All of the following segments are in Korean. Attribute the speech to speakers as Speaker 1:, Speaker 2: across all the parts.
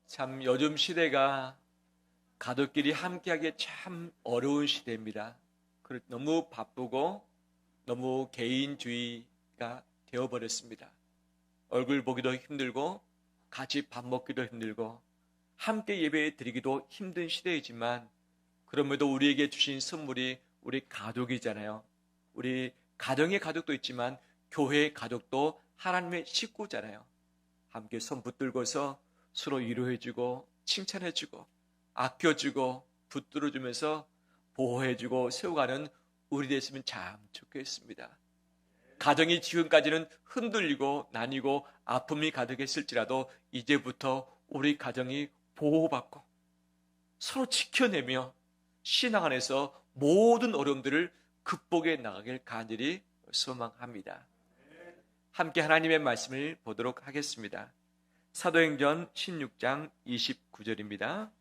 Speaker 1: 참 요즘 시대가 가족끼리 함께하기 참 어려운 시대입니다. 너무 바쁘고 너무 개인주의가 되어버렸습니다. 얼굴 보기도 힘들고 같이 밥 먹기도 힘들고 함께 예배 드리기도 힘든 시대이지만, 그럼에도 우리에게 주신 선물이 우리 가족이잖아요. 우리 가정의 가족도 있지만 교회의 가족도 하나님의 식구잖아요. 함께 손 붙들고서 서로 위로해주고 칭찬해주고 아껴주고 붙들어주면서 보호해주고 세워가는 우리 됐으면 참 좋겠습니다. 가정이 지금까지는 흔들리고 나뉘고 아픔이 가득했을지라도 이제부터 우리 가정이 보호받고 서로 지켜내며 신앙 안에서 모든 어려움들을 극복해 나가길 간절히 소망합니다. 함께 하나님의 말씀을 보도록 하겠습니다. 사도행전 16장 29절입니다.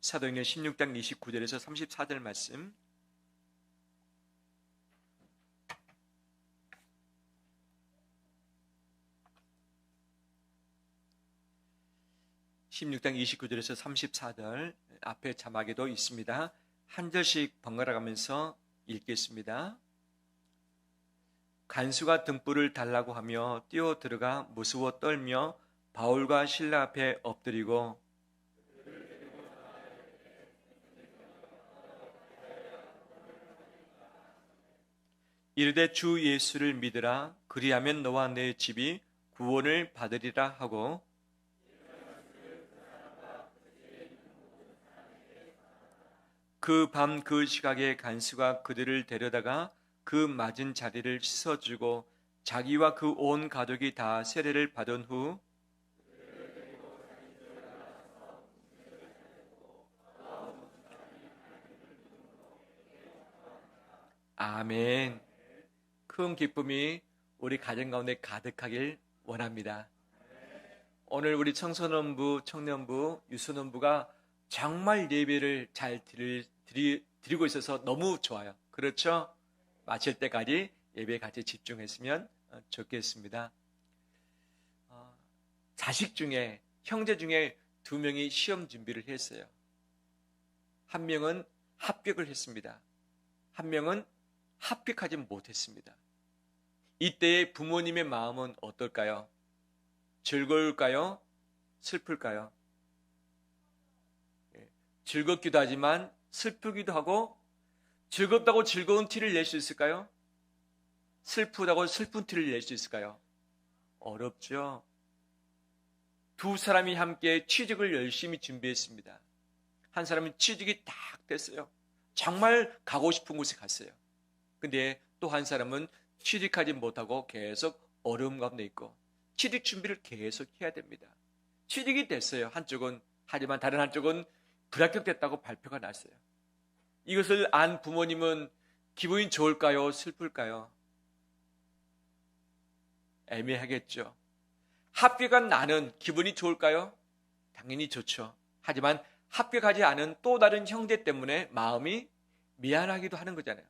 Speaker 1: 사도행전 16장 29절에서 34절 말씀. (16장 29절에서 34절) 앞에 자막에도 있습니다. 한 절씩 번갈아 가면서 읽겠습니다. 간수가 등불을 달라고 하며 뛰어 들어가 무서워 떨며 바울과 실라 앞에 엎드리고 이르되 주 예수를 믿으라. 그리하면 너와 내 집이 구원을 받으리라 하고, 그 밤 그 시각에 간수가 그들을 데려다가 그 맞은 자리를 씻어주고 자기와 그 온 가족이 다 세례를 받은 후 아멘. 큰 기쁨이 우리 가정 가운데 가득하길 원합니다. 오늘 우리 청소년부, 청년부, 유소년부가 정말 예배를 잘 드리고 있어서 너무 좋아요. 그렇죠? 마칠 때까지 예배에 같이 집중했으면 좋겠습니다. 자식 중에, 형제 중에 2명이 시험 준비를 했어요. 한 명은 합격을 했습니다. 한 명은 합격하지 못했습니다. 이때의 부모님의 마음은 어떨까요? 즐거울까요? 슬플까요? 즐겁기도 하지만 슬프기도 하고, 즐겁다고 즐거운 티를 낼 수 있을까요? 슬프다고 슬픈 티를 낼 수 있을까요? 어렵죠. 2 사람이 함께 취직을 열심히 준비했습니다. 한 사람은 취직이 딱 됐어요. 정말 가고 싶은 곳에 갔어요. 근데 또 한 사람은 취직하지 못하고 계속 어려움 가운데 있고 취직 준비를 계속 해야 됩니다. 취직이 됐어요, 한쪽은. 하지만 다른 한쪽은 불합격됐다고 발표가 났어요. 이것을 안 부모님은 기분이 좋을까요? 슬플까요? 애매하겠죠. 합격한 나는 기분이 좋을까요? 당연히 좋죠. 하지만 합격하지 않은 또 다른 형제 때문에 마음이 미안하기도 하는 거잖아요.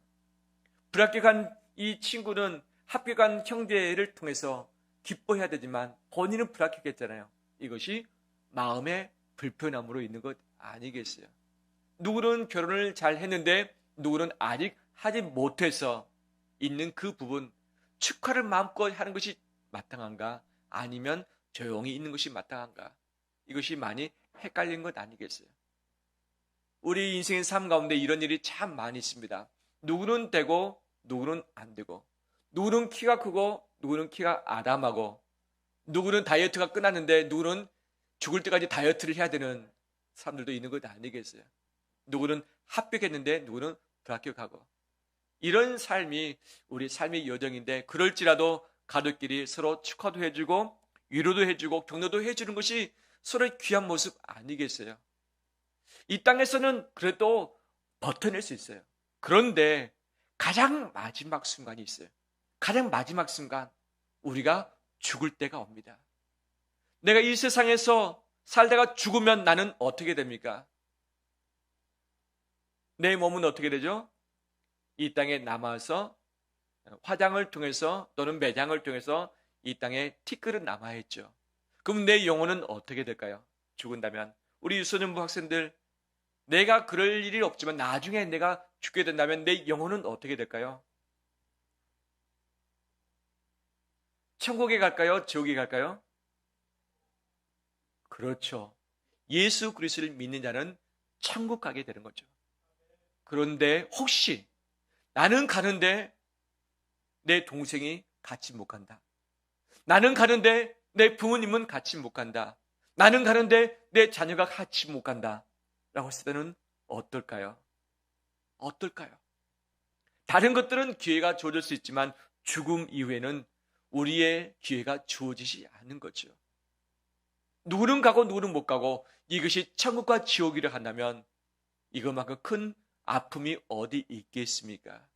Speaker 1: 불합격한 이 친구는 합격한 형제를 통해서 기뻐해야 되지만 본인은 불합격했잖아요. 이것이 마음의 불편함으로 있는 것 아니겠어요? 누구는 결혼을 잘 했는데 누구는 아직 하지 못해서 있는 그 부분, 축하를 마음껏 하는 것이 마땅한가? 아니면 조용히 있는 것이 마땅한가? 이것이 많이 헷갈린 것 아니겠어요? 우리 인생의 삶 가운데 이런 일이 참 많이 있습니다. 누구는 되고 누구는 안 되고, 누구는 키가 크고 누구는 키가 아담하고, 누구는 다이어트가 끝났는데 누구는 죽을 때까지 다이어트를 해야 되는 사람들도 있는 것 아니겠어요? 누구는 합격했는데 누구는 불합격하고, 이런 삶이 우리 삶의 여정인데, 그럴지라도 가족끼리 서로 축하도 해주고 위로도 해주고 격려도 해주는 것이 서로의 귀한 모습 아니겠어요? 이 땅에서는 그래도 버텨낼 수 있어요. 그런데 가장 마지막 순간이 있어요. 가장 마지막 순간, 우리가 죽을 때가 옵니다. 내가 이 세상에서 살다가 죽으면 나는 어떻게 됩니까? 내 몸은 어떻게 되죠? 이 땅에 남아서 화장을 통해서 또는 매장을 통해서 이 땅에 티끌은 남아야 했죠. 그럼 내 영혼은 어떻게 될까요? 죽은다면. 우리 유소년부 학생들, 내가 그럴 일이 없지만 나중에 내가 죽게 된다면 내 영혼은 어떻게 될까요? 천국에 갈까요? 지옥에 갈까요? 그렇죠. 예수 그리스도를 믿는 자는 천국 가게 되는 거죠. 그런데 혹시 나는 가는데 내 동생이 같이 못 간다. 나는 가는데 내 부모님은 같이 못 간다. 나는 가는데 내 자녀가 같이 못 간다. 라고 했을 때는 어떨까요? 어떨까요? 다른 것들은 기회가 주어질 수 있지만 죽음 이후에는 우리의 기회가 주어지지 않는 거죠. 누구는 가고 누구는 못 가고 이것이 천국과 지옥이라 한다면 이것만큼 큰 아픔이 어디 있겠습니까?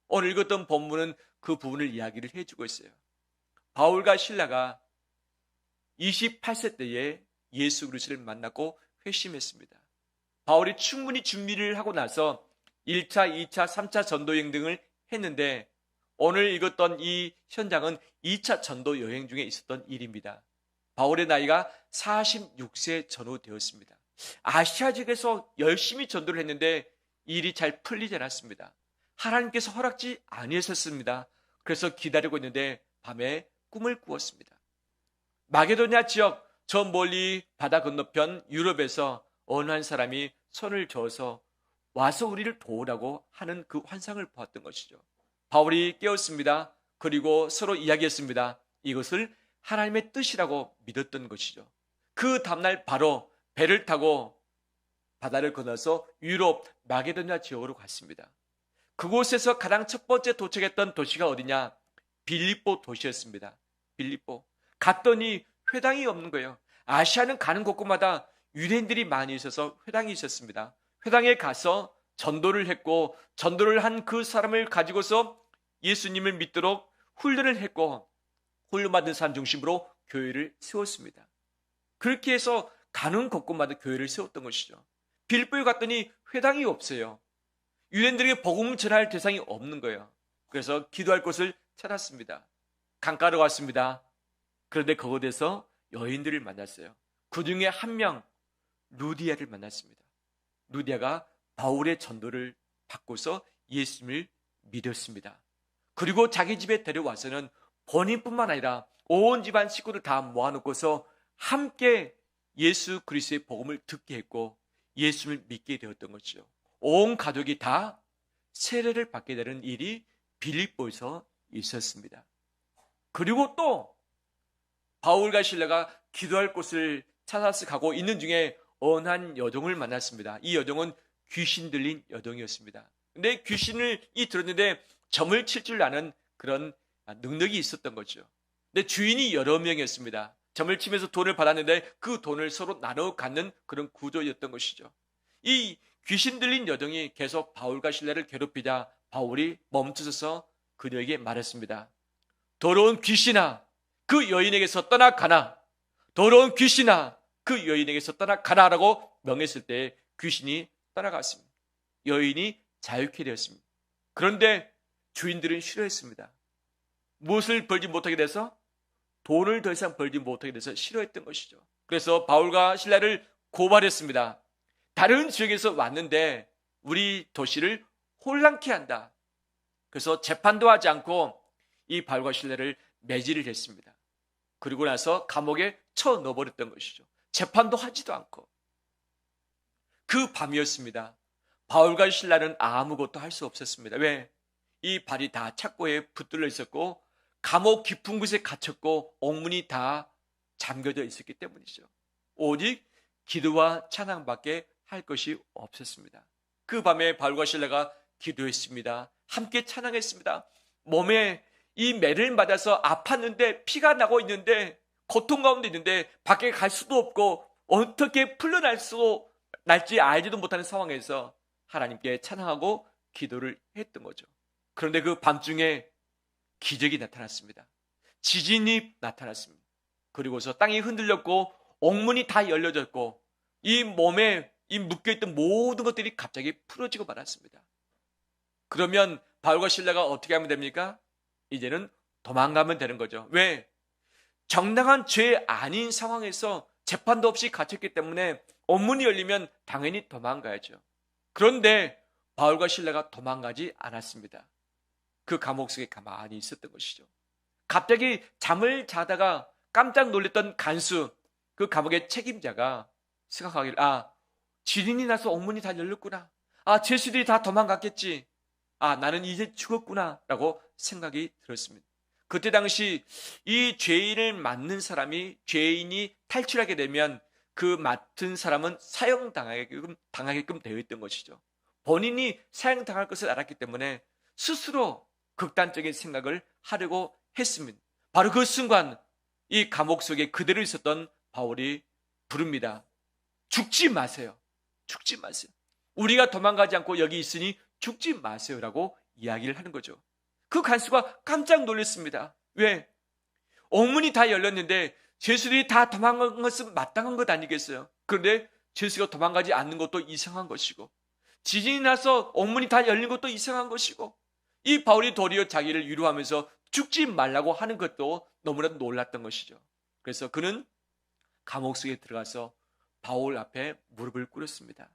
Speaker 1: 오늘 읽었던 본문은 그 부분을 이야기를 해주고 있어요. 바울과 실라가 28세 때에 예수 그리스도를 만났고 회심했습니다. 바울이 충분히 준비를 하고 나서 1차, 2차, 3차 전도 여행 등을 했는데 오늘 읽었던 이 현장은 2차 전도 여행 중에 있었던 일입니다. 바울의 나이가 46세 전후 되었습니다. 아시아 지역에서 열심히 전도를 했는데 일이 잘 풀리지 않았습니다. 하나님께서 허락지 아니하셨습니다. 그래서 기다리고 있는데 밤에 꿈을 꾸었습니다. 마게도냐 지역 저 멀리 바다 건너편 유럽에서 어느 한 사람이 손을 저어서 와서 우리를 도우라고 하는 그 환상을 보았던 것이죠. 바울이 깨었습니다. 그리고 서로 이야기했습니다. 이것을 하나님의 뜻이라고 믿었던 것이죠. 그 다음날 바로 배를 타고 바다를 건너서 유럽 마게도냐 지역으로 갔습니다. 그곳에서 가장 첫 번째 도착했던 도시가 어디냐? 빌립보 도시였습니다. 빌립보. 갔더니 회당이 없는 거예요. 아시아는 가는 곳곳마다 유대인들이 많이 있어서 회당이 있었습니다. 회당에 가서 전도를 했고 전도를 한 그 사람을 가지고서 예수님을 믿도록 훈련을 했고 훈련받은 사람 중심으로 교회를 세웠습니다. 그렇게 해서 가는 곳곳마다 교회를 세웠던 것이죠. 빌립보에 갔더니 회당이 없어요. 유대인들에게 복음을 전할 대상이 없는 거예요. 그래서 기도할 곳을 찾았습니다. 강가로 갔습니다. 그런데 그곳에서 여인들을 만났어요. 그 중에 한 명 루디아를 만났습니다. 루디아가 바울의 전도를 받고서 예수님을 믿었습니다. 그리고 자기 집에 데려와서는 본인뿐만 아니라 온 집안 식구들 다 모아놓고서 함께 예수 그리스도의 복음을 듣게 했고 예수님을 믿게 되었던 것이죠. 온 가족이 다 세례를 받게 되는 일이 빌립보에서 있었습니다. 그리고 또 바울과 실라가 기도할 곳을 찾아서 가고 있는 중에 어느 한 여종을 만났습니다. 이 여종은 귀신 들린 여종이었습니다. 근데 귀신을 들었는데 점을 칠 줄 아는 그런 능력이 있었던 거죠. 근데 주인이 여러 명이었습니다. 점을 치면서 돈을 받았는데 그 돈을 서로 나눠 갖는 그런 구조였던 것이죠. 이 귀신 들린 여종이 계속 바울과 실라를 괴롭히자 바울이 멈춰서서 그녀에게 말했습니다. 더러운 귀신아, 그 여인에게서 떠나가나. 더러운 귀신아, 그 여인에게서 떠나가라라고 명했을 때 귀신이 떠나갔습니다. 여인이 자유케 되었습니다. 그런데 주인들은 싫어했습니다. 무엇을 벌지 못하게 돼서? 돈을 더 이상 벌지 못하게 돼서 싫어했던 것이죠. 그래서 바울과 실라를 고발했습니다. 다른 지역에서 왔는데 우리 도시를 혼란케 한다. 그래서 재판도 하지 않고 이 바울과 실라를 매질을 했습니다. 그리고 나서 감옥에 쳐 넣어버렸던 것이죠. 재판도 하지도 않고. 그 밤이었습니다. 바울과 실라는 아무것도 할 수 없었습니다. 왜? 이 발이 다 착고에 붙들려 있었고 감옥 깊은 곳에 갇혔고 옥문이 다 잠겨져 있었기 때문이죠. 오직 기도와 찬양밖에 할 것이 없었습니다. 그 밤에 바울과 실라가 기도했습니다. 함께 찬양했습니다. 몸에 이 매를 맞아서 아팠는데 피가 나고 있는데 고통 가운데 있는데 밖에 갈 수도 없고 어떻게 날지 알지도 못하는 상황에서 하나님께 찬양하고 기도를 했던 거죠. 그런데 그 밤중에 기적이 나타났습니다. 지진이 나타났습니다. 그리고서 땅이 흔들렸고 옥문이 다 열려졌고 이 몸에 이 묶여있던 모든 것들이 갑자기 풀어지고 말았습니다. 그러면 바울과 실라가 어떻게 하면 됩니까? 이제는 도망가면 되는 거죠. 왜? 정당한 죄 아닌 상황에서 재판도 없이 갇혔기 때문에 옥문이 열리면 당연히 도망가야죠. 그런데 바울과 실라가 도망가지 않았습니다. 그 감옥 속에 가만히 있었던 것이죠. 갑자기 잠을 자다가 깜짝 놀랐던 간수, 그 감옥의 책임자가 생각하기를, 지진이 나서 옥문이 다 열렸구나. 죄수들이 다 도망갔겠지. 나는 이제 죽었구나 라고 생각이 들었습니다. 그때 당시 이 죄인을 맡는 사람이, 죄인이 탈출하게 되면 그 맡은 사람은 사형당하게끔 되어 있던 것이죠. 본인이 사형당할 것을 알았기 때문에 스스로 극단적인 생각을 하려고 했습니다. 바로 그 순간 이 감옥 속에 그대로 있었던 바울이 부릅니다. 죽지 마세요. 죽지 마세요. 우리가 도망가지 않고 여기 있으니 죽지 마세요라고 이야기를 하는 거죠. 그 간수가 깜짝 놀랐습니다. 왜? 옥문이 다 열렸는데 죄수들이 다 도망간 것은 마땅한 것 아니겠어요? 그런데 죄수가 도망가지 않는 것도 이상한 것이고, 지진이 나서 옥문이 다 열린 것도 이상한 것이고, 이 바울이 도리어 자기를 위로하면서 죽지 말라고 하는 것도 너무나도 놀랐던 것이죠. 그래서 그는 감옥 속에 들어가서 바울 앞에 무릎을 꿇었습니다.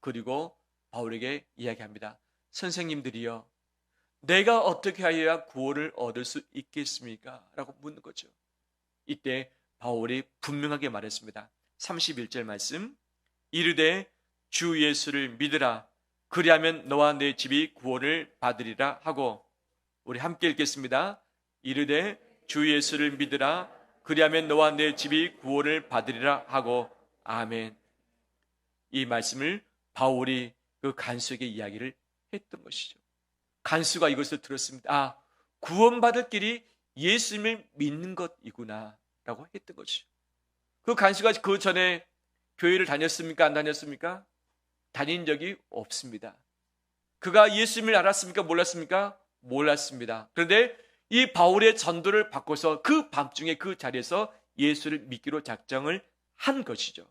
Speaker 1: 그리고 바울에게 이야기합니다. 선생님들이여, 내가 어떻게 하여야 구원을 얻을 수 있겠습니까? 라고 묻는 거죠. 이때 바울이 분명하게 말했습니다. 31절 말씀, 이르되 주 예수를 믿으라. 그리하면 너와 내 집이 구원을 받으리라 하고, 우리 함께 읽겠습니다. 이르되 주 예수를 믿으라. 그리하면 너와 내 집이 구원을 받으리라 하고, 아멘. 이 말씀을 바울이 그 간수에게 이야기를 했던 것이죠. 간수가 이것을 들었습니다. 구원받을 길이 예수님을 믿는 것이구나 라고 했던 것이죠. 그 간수가 그 전에 교회를 다녔습니까? 안 다녔습니까? 다닌 적이 없습니다. 그가 예수님을 알았습니까? 몰랐습니까? 몰랐습니다. 그런데 이 바울의 전도를 받고서 그 밤중에 그 자리에서 예수를 믿기로 작정을 한 것이죠.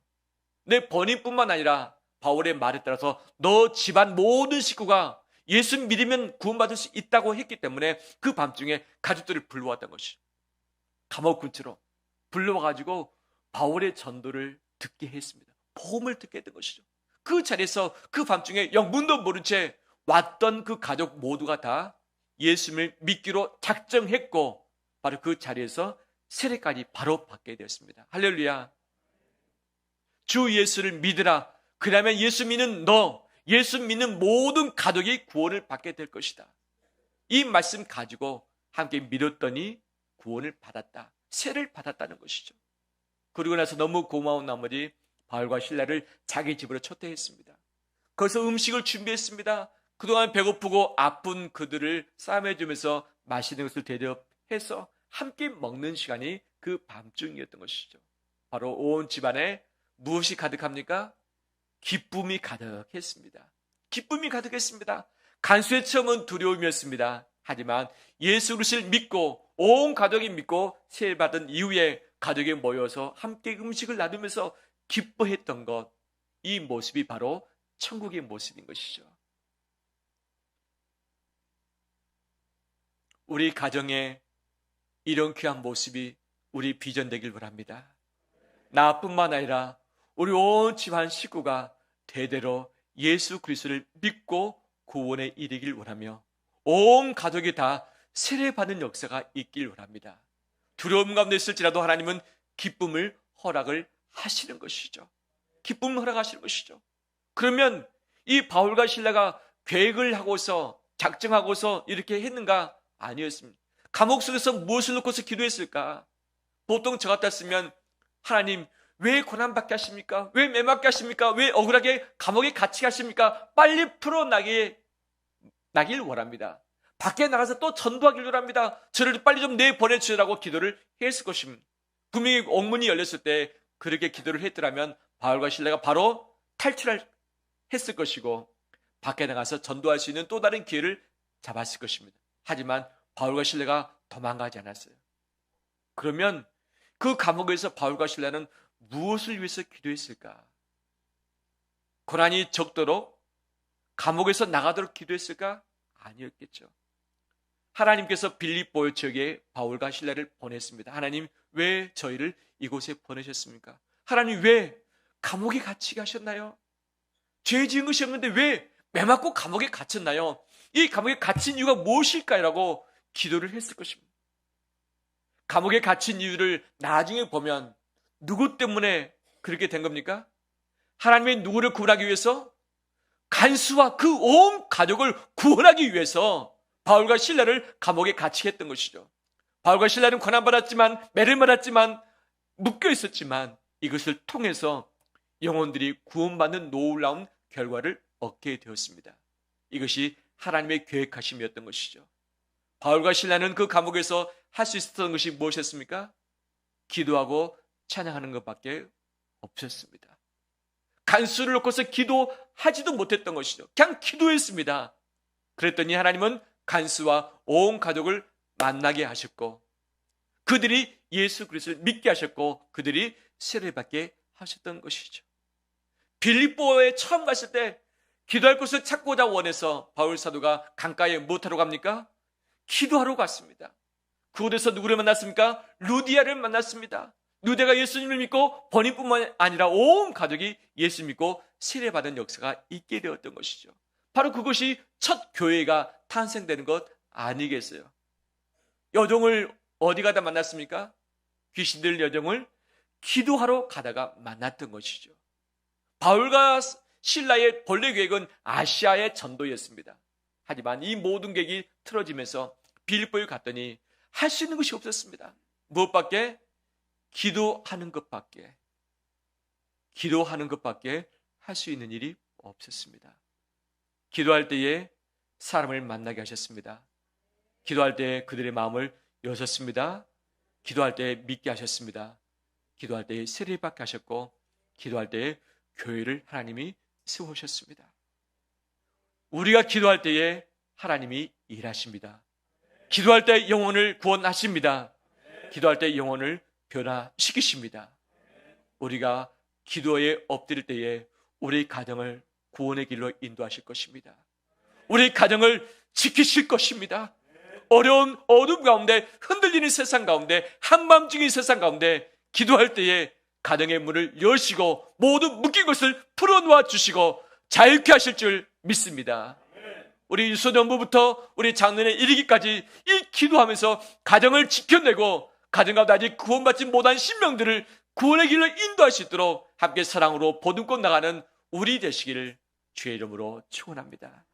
Speaker 1: 내 본인뿐만 아니라 바울의 말에 따라서 너 집안 모든 식구가 예수 믿으면 구원받을 수 있다고 했기 때문에 그 밤중에 가족들을 불러왔던 것이죠. 감옥 근처로 불러와가지고 바울의 전도를 듣게 했습니다. 복음을 듣게 했던 것이죠. 그 자리에서 그 밤중에 영문도 모른 채 왔던 그 가족 모두가 다 예수님을 믿기로 작정했고, 바로 그 자리에서 세례까지 바로 받게 되었습니다. 할렐루야. 주 예수를 믿으라. 그러면 예수 믿는 너, 예수 믿는 모든 가족이 구원을 받게 될 것이다. 이 말씀 가지고 함께 믿었더니 구원을 받았다. 세례를 받았다는 것이죠. 그리고 나서 너무 고마운 나머지 바울과 실라를 자기 집으로 초대했습니다. 거기서 음식을 준비했습니다. 그동안 배고프고 아픈 그들을 싸매주면서 맛있는 것을 대접해서 함께 먹는 시간이 그 밤중이었던 것이죠. 바로 온 집안에 무엇이 가득합니까? 기쁨이 가득했습니다. 기쁨이 가득했습니다. 간수의 처음은 두려움이었습니다. 하지만 예수 그리스도를 믿고 온 가족이 믿고 세례받은 이후에 가족이 모여서 함께 음식을 나누면서 기뻐했던 것, 이 모습이 바로 천국의 모습인 것이죠. 우리 가정에 이런 귀한 모습이 우리 비전되길 바랍니다. 나뿐만 아니라 우리 온 집안 식구가 대대로 예수 그리스도를 믿고 구원에 이르길 원하며 온 가족이 다 세례받는 역사가 있길 원합니다. 두려움 가운데 있을지라도 하나님은 기쁨을 허락을 하시는 것이죠. 기쁨을 허락하시는 것이죠. 그러면 이 바울과 실라가 계획을 하고서 작정하고서 이렇게 했는가? 아니었습니다. 감옥 속에서 무엇을 놓고서 기도했을까? 보통 저 같았으면 하나님 왜 고난받게 하십니까? 왜 매맞게 하십니까? 왜 억울하게 감옥에 갇히게 하십니까? 빨리 풀어나길 원합니다. 밖에 나가서 또 전도하길 원합니다. 저를 빨리 좀 내보내주라고 기도를 했을 것입니다. 분명히 옥문이 열렸을 때 그렇게 기도를 했더라면 바울과 실라가 바로 탈출을 했을 것이고 밖에 나가서 전도할 수 있는 또 다른 기회를 잡았을 것입니다. 하지만 바울과 실라가 도망가지 않았어요. 그러면 그 감옥에서 바울과 실라는 무엇을 위해서 기도했을까? 고난이 적도록 감옥에서 나가도록 기도했을까? 아니었겠죠. 하나님께서 빌립보 지역에 바울과 실라를 보냈습니다. 하나님, 왜 저희를 이곳에 보내셨습니까? 하나님, 왜 감옥에 갇히게 하셨나요? 죄 지은 것이 없는데 왜 매 맞고 감옥에 갇혔나요? 이 감옥에 갇힌 이유가 무엇일까요? 라고 기도를 했을 것입니다. 감옥에 갇힌 이유를 나중에 보면 누구 때문에 그렇게 된 겁니까? 하나님의 누구를 구원하기 위해서? 간수와 그 온 가족을 구원하기 위해서 바울과 실라를 감옥에 갇히게 했던 것이죠. 바울과 실라는 고난받았지만, 매를 맞았지만, 묶여 있었지만 이것을 통해서 영혼들이 구원받는 놀라운 결과를 얻게 되었습니다. 이것이 하나님의 계획하심이었던 것이죠. 바울과 실라는 그 감옥에서 할 수 있었던 것이 무엇이었습니까? 기도하고 찬양하는 것밖에 없었습니다. 간수를 놓고서 기도하지도 못했던 것이죠. 그냥 기도했습니다. 그랬더니 하나님은 간수와 온 가족을 만나게 하셨고, 그들이 예수 그리스도를 믿게 하셨고, 그들이 세례받게 하셨던 것이죠. 빌립보에 처음 갔을 때 기도할 곳을 찾고자 원해서 바울 사도가 강가에 무엇하러 갑니까? 기도하러 갔습니다. 그곳에서 누구를 만났습니까? 루디아를 만났습니다. 루디아가 예수님을 믿고 본인뿐만 아니라 온 가족이 예수 믿고 세례받은 역사가 있게 되었던 것이죠. 바로 그것이 첫 교회가 탄생되는 것 아니겠어요? 여종을 어디 가다 만났습니까? 귀신들 여종을 기도하러 가다가 만났던 것이죠. 바울과 실라의 본래 계획은 아시아의 전도였습니다. 하지만 이 모든 계획이 틀어지면서 빌립보에 갔더니 할 수 있는 것이 없었습니다. 무엇밖에? 기도하는 것밖에 할 수 있는 일이 없었습니다. 기도할 때에 사람을 만나게 하셨습니다. 기도할 때에 그들의 마음을 여셨습니다. 기도할 때에 믿게 하셨습니다. 기도할 때에 세례받게 하셨고, 기도할 때에 교회를 하나님이 세우셨습니다. 우리가 기도할 때에 하나님이 일하십니다. 기도할 때 영혼을 구원하십니다. 기도할 때 영혼을 변화시키십니다. 우리가 기도에 엎드릴 때에 우리 가정을 구원의 길로 인도하실 것입니다. 우리 가정을 지키실 것입니다. 어려운 어둠 가운데, 흔들리는 세상 가운데, 한밤중인 세상 가운데 기도할 때에 가정의 문을 여시고 모든 묶인 것을 풀어놓아 주시고 자유케 하실 줄 믿습니다. 우리 유소년부부터 우리 장년에 이르기까지 이 기도하면서 가정을 지켜내고 가정 가운데 아직 구원받지 못한 신명들을 구원의 길로 인도할 수 있도록 함께 사랑으로 보듬고 나가는 우리 되시기를 주의 이름으로 축원합니다.